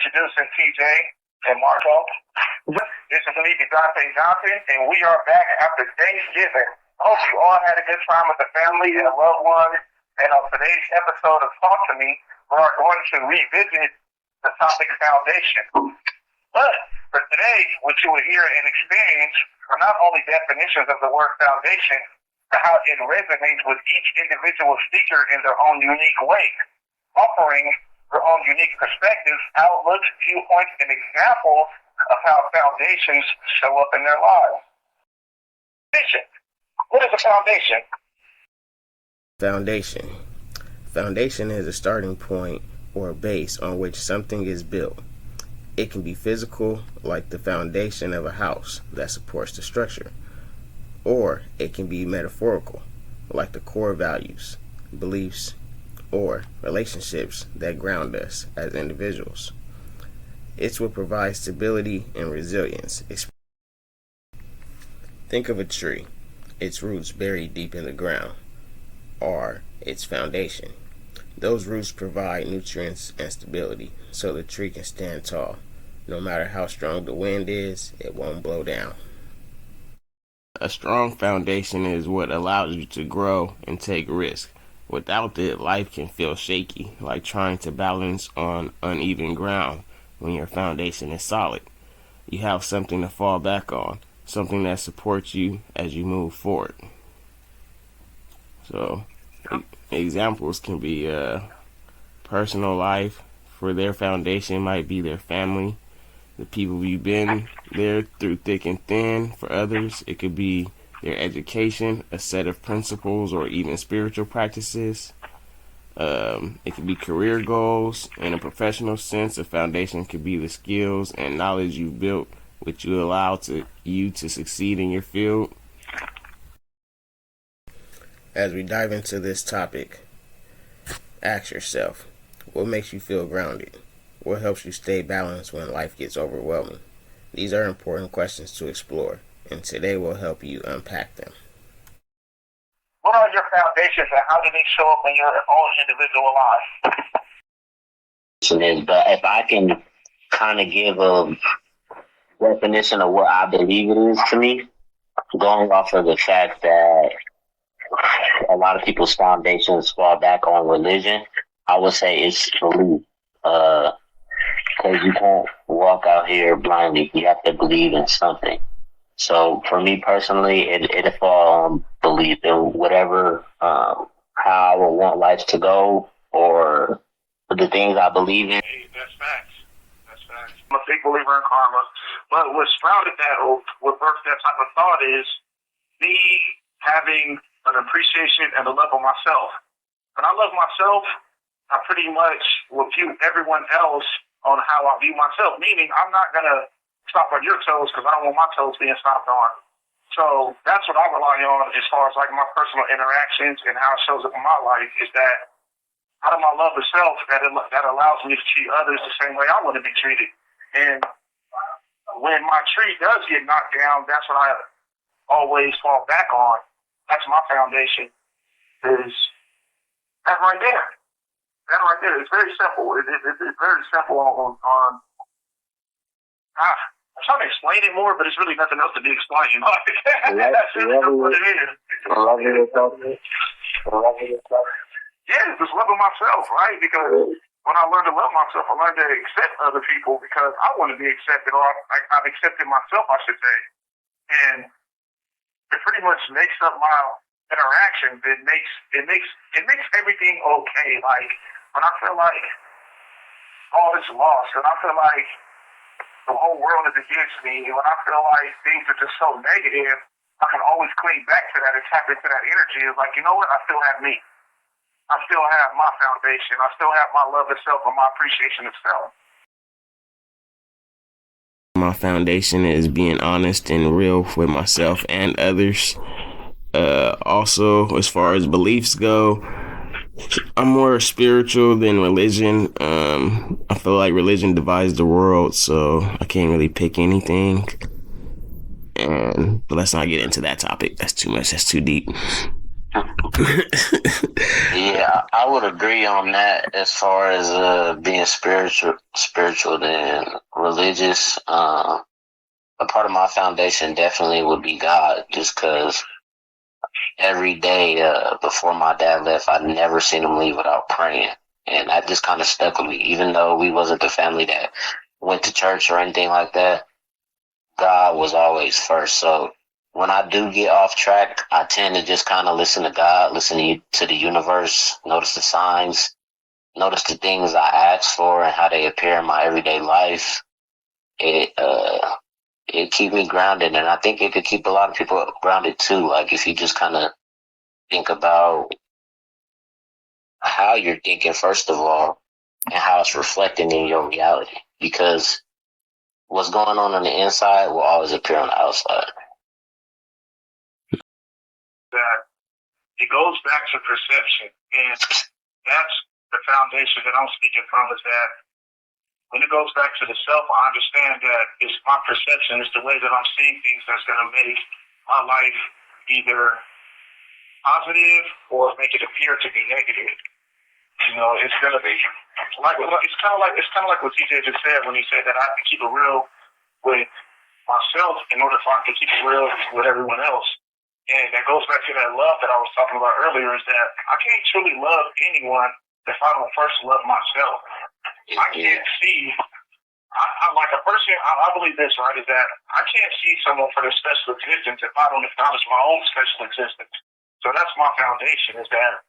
introducing TJ and Marco. This is me, Dante Johnson, and we are back after Thanksgiving. I hope you all had a good time with the family and the loved ones. And on today's episode of Talk to Me, we are going to revisit the topic foundation. But for today, what you will hear and experience are not only definitions of the word foundation, but how it resonates with each individual speaker in their own unique way, offering their own unique perspectives, outlooks, viewpoints, and examples of how foundations show up in their lives. Foundation. What is a foundation? Foundation is a starting point or a base on which something is built. It can be physical, like the foundation of a house that supports the structure, or it can be metaphorical, like the core values, beliefs, or relationships that ground us as individuals. It's what provides stability and resilience. Think of a tree. Its roots buried deep in the ground are its foundation. Those roots provide nutrients and stability so the tree can stand tall. No matter how strong the wind is, it won't blow down. A strong foundation is what allows you to grow and take risks. Without it, life can feel shaky, like trying to balance on uneven ground. When your foundation is solid, you have something to fall back on, something that supports you as you move forward. So, examples can be personal life. For their foundation might be their family, the people you've been there through thick and thin. For others, it could be their education, a set of principles, or even spiritual practices. It could be career goals. In a professional sense, a foundation could be the skills and knowledge you built, which you allow you to succeed in your field. As we dive into this topic, ask yourself, what makes you feel grounded? What helps you stay balanced when life gets overwhelming? These are important questions to explore, and today will help you unpack them. What are your foundations and how do they show up in your own individual life? But if I can kind of give a definition of what I believe it is to me, going off of the fact that a lot of people's foundations fall back on religion, I would say it's belief. Because you can't walk out here blindly. You have to believe in something. So for me personally, it'll fall on belief in whatever, how I would want life to go or the things I believe in. Hey, that's facts. I'm a big believer in karma. But what sprouted that, or what birthed that type of thought is me having an appreciation and a love of myself. When I love myself, I pretty much will view everyone else on how I view myself, meaning I'm not going to stop on your toes because I don't want my toes being stomped on. So that's what I rely on as far as like my personal interactions and how it shows up in my life is that out of my love of self, that allows me to treat others the same way I want to be treated. And when my tree does get knocked down, that's what I always fall back on. That's my foundation. Is that right there. That right there. It's very simple. It's very simple on I'm trying to explain it more, but it's really nothing else to be explained. That's really what it is. Yeah, just loving myself, right? Because when I learned to love myself, I learned to accept other people because I want to be accepted, or I've accepted myself, I should say. And it pretty much makes up my interactions. It makes everything okay. Like when I feel like all is lost, and I feel like the whole world is against me, and when I feel like things are just so negative, I can always cling back to that and tap into that energy. It's like, you know what? I still have me. I still have my foundation. I still have my love of self and my appreciation of self. My foundation is being honest and real with myself and others. Also, as far as beliefs go, I'm more spiritual than religion. I feel like religion divides the world, so I can't really pick anything. But let's not get into that topic. That's too much. That's too deep. Yeah, I would agree on that as far as being spiritual than religious. A part of my foundation definitely would be God, just because every day before my dad left, I'd never seen him leave without praying, and that just kind of stuck with me. Even though we wasn't the family that went to church or anything like that, God was always first. So when I do get off track, I tend to just kind of listen to God, listen to the universe, notice the signs, notice the things I ask for and how they appear in my everyday life. It it keep me grounded, and I think it could keep a lot of people grounded too. Like if you just kind of think about how you're thinking first of all, and how it's reflecting in your reality, because what's going on the inside will always appear on the outside. That it goes back to perception, and that's the foundation that I'm speaking from. Is that when it goes back to the self, I understand that it's my perception, it's the way that I'm seeing things that's going to make my life either positive or make it appear to be negative. You know, it's going to be like it's kind of like what TJ just said when he said that I have to keep it real with myself in order for I to keep it real with everyone else. And that goes back to that love that I was talking about earlier. Is that I can't truly love anyone if I don't first love myself. I can't see. I like a person. I believe this, right? Is that I can't see someone for their special existence if I don't acknowledge my own special existence. So that's my foundation. Is that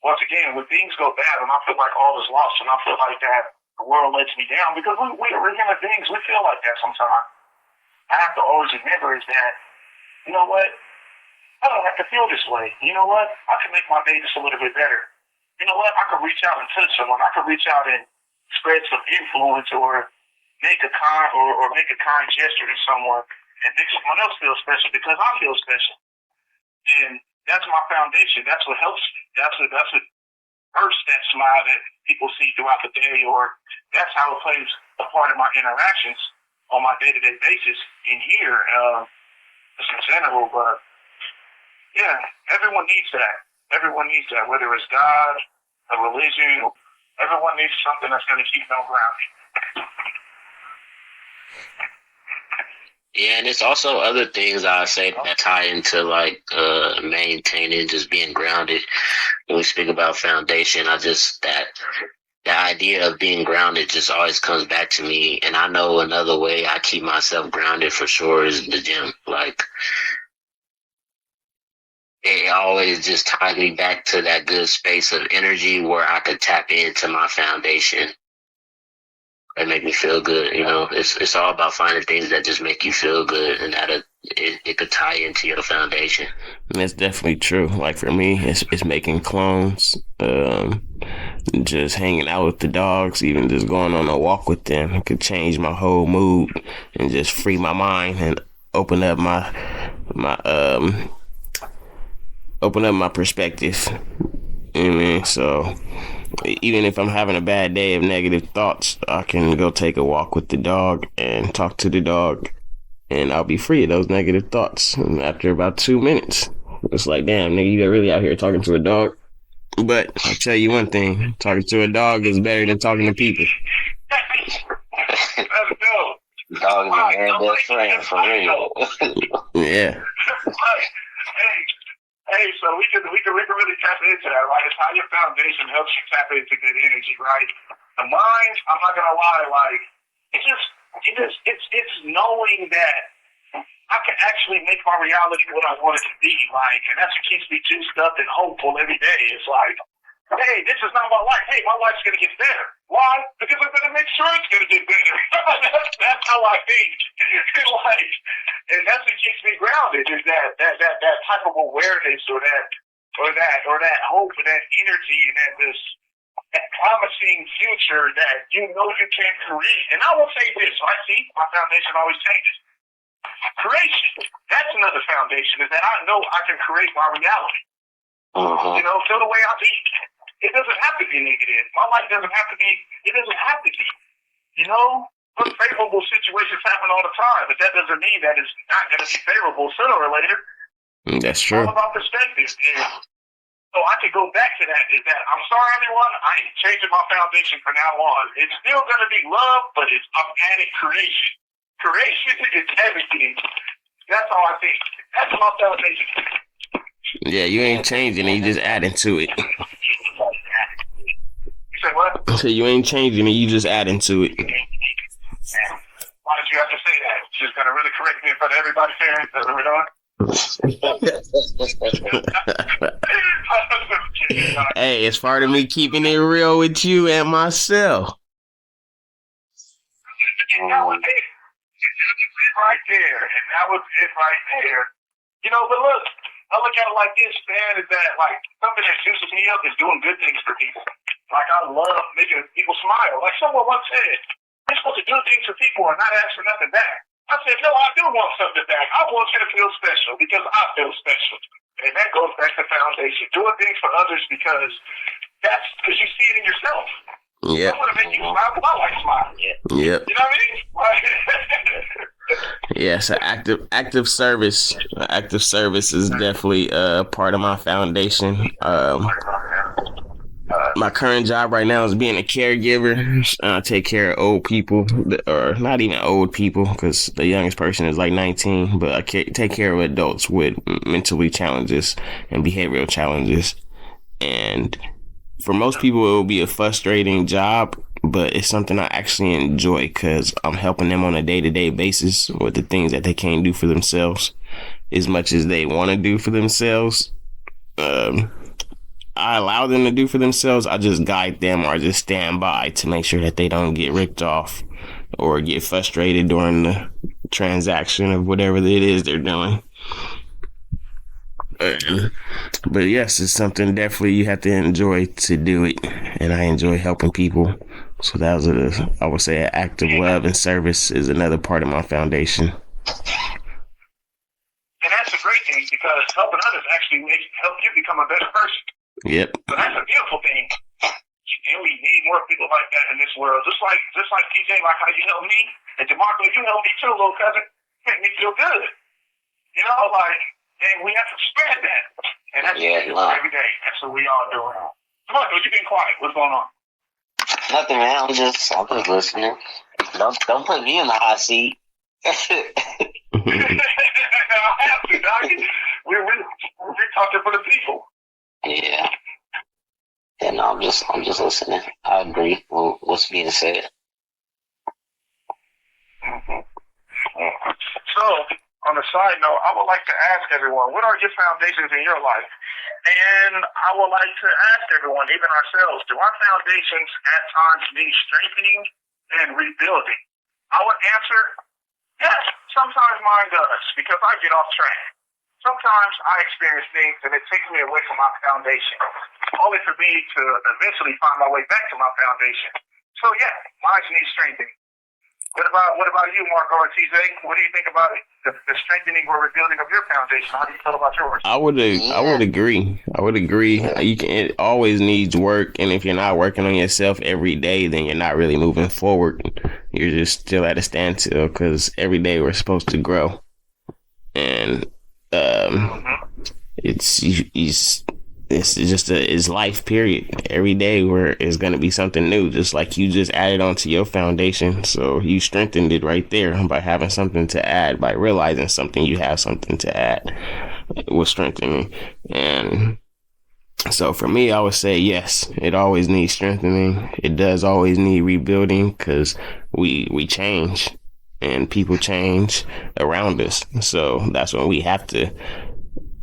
once again, when things go bad and I feel like all is lost and I feel like that the world lets me down, because we're human beings, we feel like that sometimes. I have to always remember is that, you know what? I don't have to feel this way. You know what? I can make my day just a little bit better. You know what? I could reach out and touch someone. I could reach out and spread some influence or make a kind gesture to someone and make someone else feel special because I feel special. And that's my foundation. That's what helps me. That's what first that smile that people see throughout the day, or that's how it plays a part of my interactions on my day-to-day basis in here, just in general. But yeah, everyone needs that. Everyone needs that, whether it's God, a religion. Everyone needs something that's going to keep them grounded. Yeah, and it's also other things I say that tie into like maintaining, just being grounded. When we speak about foundation, that the idea of being grounded just always comes back to me. And I know another way I keep myself grounded for sure is the gym. Like it always just ties me back to that good space of energy where I could tap into my foundation. That make me feel good, you know. It's all about finding things that just make you feel good, and that it could tie into your foundation. That's definitely true. Like for me, it's making clones, just hanging out with the dogs, even just going on a walk with them. It could change my whole mood and just free my mind and open up my perspective. You know what I mean? So even if I'm having a bad day of negative thoughts, I can go take a walk with the dog and talk to the dog, and I'll be free of those negative thoughts. And after about 2 minutes, it's like, damn, nigga, you really out here talking to a dog? But I'll tell you one thing, talking to a dog is better than talking to people. Let's go. Dog is a man best friend, for real. Yeah. Hey, so we can really tap into that, right? It's how your foundation helps you tap into good energy, right? The mind, I'm not gonna lie, like it's knowing that I can actually make my reality what I want it to be, like, and that's what keeps me juiced up and hopeful every day. It's like, hey, this is not my life. Hey, my life's gonna get better. Why? Because I'm gonna make sure it's gonna get better. that's how I think. Like, and that's what keeps me grounded. Is that type of awareness, or that hope, and that energy, and that promising future that you know you can create. And I will say this, right? See, my foundation always changes. Creation. That's another foundation. Is that I know I can create my reality. Uh-huh. You know, feel the way I think. It doesn't have to be negative. My life doesn't have to be. It doesn't have to be. You know, unfavorable situations happen all the time, but that doesn't mean that it's not going to be favorable sooner or later. That's true. It's all about perspective. And So I could go back to that. Is that I'm sorry, everyone. I ain't changing my foundation from now on. It's still gonna be love, but I'm adding creation. Creation is everything. That's all I think. That's my foundation. Yeah, you ain't changing it. You just adding to it. You said what? So you ain't changing it. You just adding to it. Why did you have to say that? She's gonna really correct me in front of everybody, parents. That's what we're doing. Hey, it's part of me keeping it real with you and myself. That was it. Right there. And that was it right there. You know, but look, I look at it like this, man, is that like something that juices me up is doing good things for people. Like I love making people smile. Like someone once said, you're supposed to do things for people and not ask for nothing back. I said, no, I do want something back. I want you to feel special because I feel special. And that goes back to foundation. Doing things for others because you see it in yourself. Yep. I want to make you smile because I like smiling. Yep. You know what I mean? Yeah, so active service. Active service is definitely part of my foundation. My current job right now is being a caregiver. Take care of old people, or not even old people, because the youngest person is like 19. But I take care of adults with mentally challenges and behavioral challenges. And for most people, it will be a frustrating job, but it's something I actually enjoy because I'm helping them on a day-to-day basis with the things that they can't do for themselves as much as they want to do for themselves. I allow them to do for themselves. I just guide them or just stand by to make sure that they don't get ripped off or get frustrated during the transaction of whatever it is they're doing. But yes, it's something definitely you have to enjoy to do it, and I enjoy helping people. So that was I would say, an act of love and service is another part of my foundation. And that's a great thing because helping others actually help you become a better person. Yep. So that's a beautiful thing. And we need more people like that in this world. Just like TJ, like how you helped me, and DeMarco, you helped me too, little cousin. Make me feel good. You know, like, and we have to spread that. And that's what we do every day. That's what we all doing. DeMarco, you been quiet. What's going on? Nothing, man. I'm just listening. Don't put me in the hot seat. I have to, dog. We're talking for the people. Yeah. Yeah, no, I'm just listening. I agree with what's being said. So, on a side note, I would like to ask everyone, what are your foundations in your life? And I would like to ask everyone, even ourselves, do our foundations at times need strengthening and rebuilding? I would answer, yes, sometimes mine does, because I get off track. Sometimes I experience things and it takes me away from my foundation, only for me to eventually find my way back to my foundation. So yeah, mine needs strengthening. What about you, Marco or TJ? What do you think about it? The strengthening or rebuilding of your foundation? How do you feel about yours? I would agree. It always needs work, and if you're not working on yourself every day, then you're not really moving forward. You're just still at a standstill because every day we're supposed to grow, and it's just it's life period. Every day it's going to be something new, just like you just added onto your foundation. So you strengthened it right there by having something to add, by realizing you have something to add. It was strengthening. And so for me, I would say yes, it always needs strengthening. It does always need rebuilding because we change and people change around us. So that's when we have to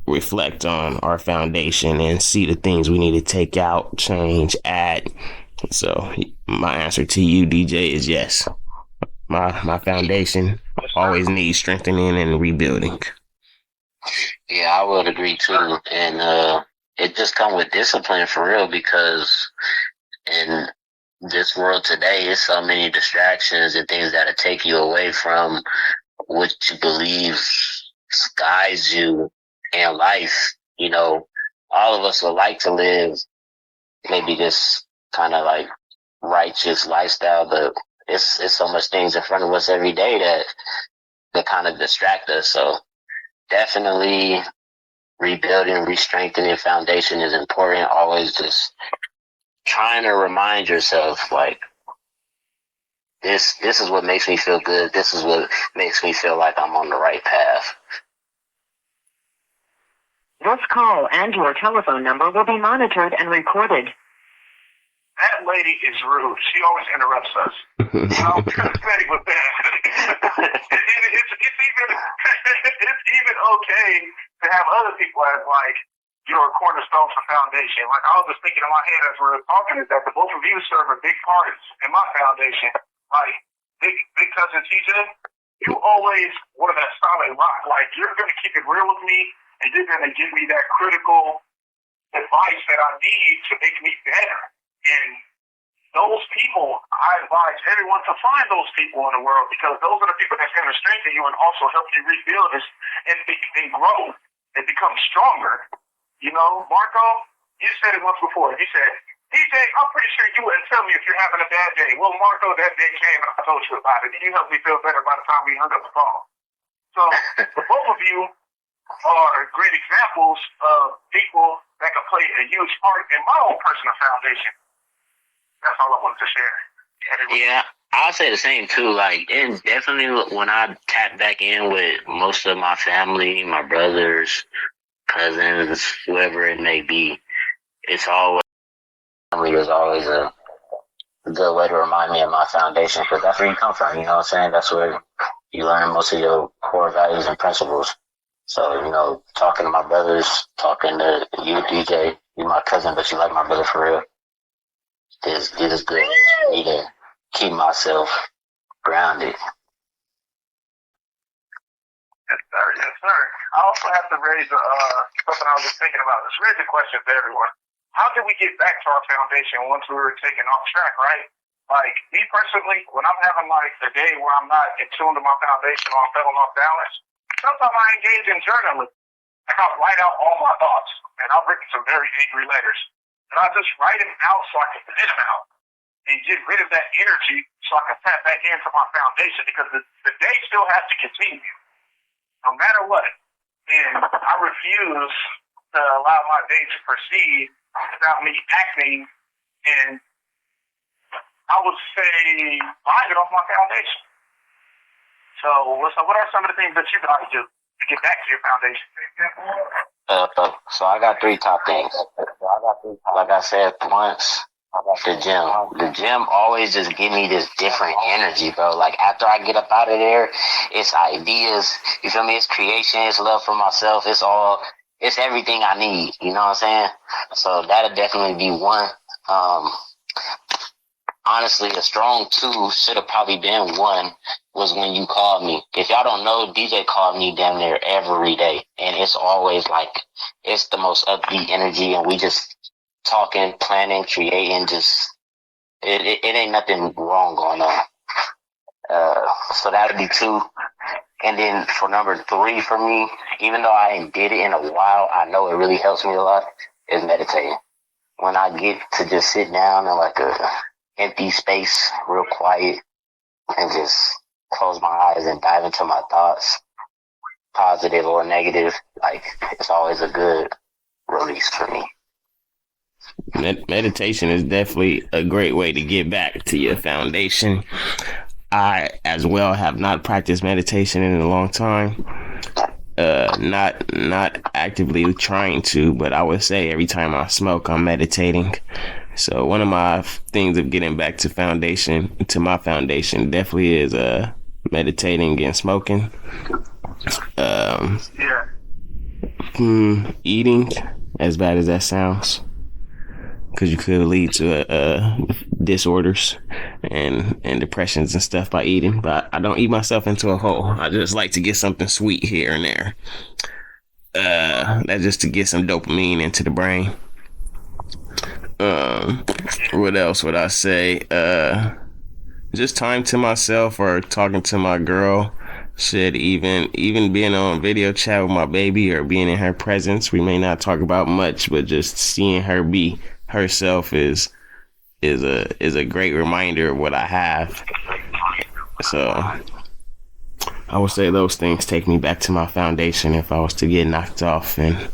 reflect on our foundation and see the things we need to take out, change, add. So my answer to you, DJ, is yes. My foundation always needs strengthening and rebuilding. Yeah, I would agree too. And it just comes with discipline for real, because in this world today, there's so many distractions and things that take you away from what you believe guides you in life. You know, all of us would like to live maybe this kind of like righteous lifestyle, but it's so much things in front of us every day that kind of distract us. So definitely rebuilding, re-strengthening foundation is important. Always just trying to remind yourself, like, this is what makes me feel good. This is what makes me feel like I'm on the right path. This call and your telephone number will be monitored and recorded. That lady is rude. She always interrupts us. So I'm pathetic with that. It's even okay to have other people as like your cornerstones for foundation. Like I was just thinking in my head as we were talking is that the both of you serve a big part in my foundation. Like big cousin TJ, you always one of that solid rock. Like you're gonna keep it real with me and you're gonna give me that critical advice that I need to make me better. And those people, I advise everyone to find those people in the world because those are the people that's going to strengthen you and also help you rebuild this and grow and become stronger. You know, Marco, you said it once before. You said, DJ, I'm pretty sure you wouldn't tell me if you're having a bad day. Well, Marco, that day came and I told you about it. And you helped me feel better by the time we hung up the phone. So the both of you are great examples of people that can play a huge part in my own personal foundation. That's all I wanted to share. Yeah, I'll say the same too. Like, and definitely when I tap back in with most of my family, my brothers, cousins, whoever it may be, it's always family is always a good way to remind me of my foundation because that's where you come from. You know what I'm saying? That's where you learn most of your core values and principles. So, you know, talking to my brothers, talking to you, DJ, you're my cousin, but you like my brother for real. This is good for me to keep myself grounded. Yes, sir. Yes, sir. I also have to raise something I was just thinking about. Let's raise a question to everyone. How did we get back to our foundation once we were taken off track, right? Like, me personally, when I'm having, like, a day where I'm not in tune to my foundation or I'm feeling off balance, sometimes I engage in journaling. Like, I'll write out all my thoughts, and I've written some very angry letters. And I just write them out so I can get them out and get rid of that energy so I can tap back into my foundation because the day still has to continue, no matter what. And I refuse to allow my day to proceed without me acting and I would say vibing off my foundation. So what are some of the things that you guys do to get back to your foundation? So I got 3 top things. Like I said once, the gym. The gym always just give me this different energy, bro. Like after I get up out of there, it's ideas. You feel me? It's creation. It's love for myself. It's everything I need. You know what I'm saying? So that'll definitely be one. Honestly, a strong 2 should have probably been 1 was when you called me. If y'all don't know, DJ called me damn near every day. And it's always like, it's the most upbeat energy and we just talking, planning, creating, just, it ain't nothing wrong going on. So that'd be 2. And then for number 3 for me, even though I ain't did it in a while, I know it really helps me a lot, is meditating. When I get to just sit down in like a empty space, real quiet, and just close my eyes and dive into my thoughts, positive or negative, like it's always a good release for me. Meditation is definitely a great way to get back to your foundation. I, as well, have not practiced meditation in a long time. Not actively trying to, but I would say every time I smoke, I'm meditating. So one of my things of getting back to my foundation, definitely is meditating and smoking. Eating, as bad as that sounds, because you could lead to disorders and depressions and stuff by eating. But I don't eat myself into a hole. I just like to get something sweet here and there. That's just to get some dopamine into the brain. What else would I say? Just time to myself or talking to my girl. Shit, even being on video chat with my baby or being in her presence. We may not talk about much, but just seeing her be herself is a great reminder of what I have. So I would say those things take me back to my foundation if I was to get knocked off and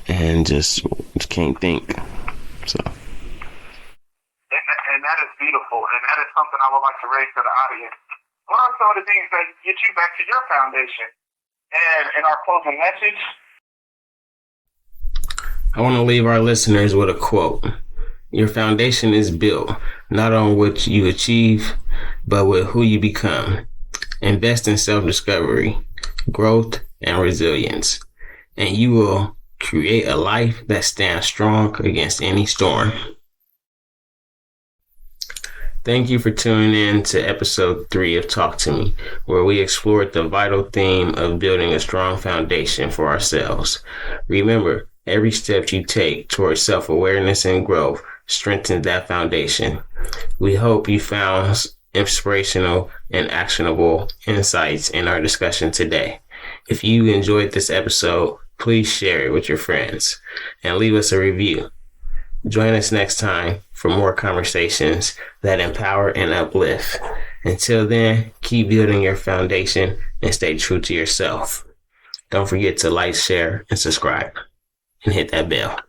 and just can't think. So. And that is beautiful, and that is something I would like to raise to the audience. What are some of the things that get you back to your foundation? And in our closing message, I want to leave our listeners with a quote. Your foundation is built not on what you achieve, but with who you become. Invest in self-discovery, growth, and resilience, and you will create a life that stands strong against any storm. Thank you for tuning in to episode 3 of Talk to Me, where we explored the vital theme of building a strong foundation for ourselves. Remember, every step you take towards self-awareness and growth strengthens that foundation. We hope you found inspirational and actionable insights in our discussion today. If you enjoyed this episode, please share it with your friends and leave us a review. Join us next time for more conversations that empower and uplift. Until then, keep building your foundation and stay true to yourself. Don't forget to like, share, and subscribe, and hit that bell.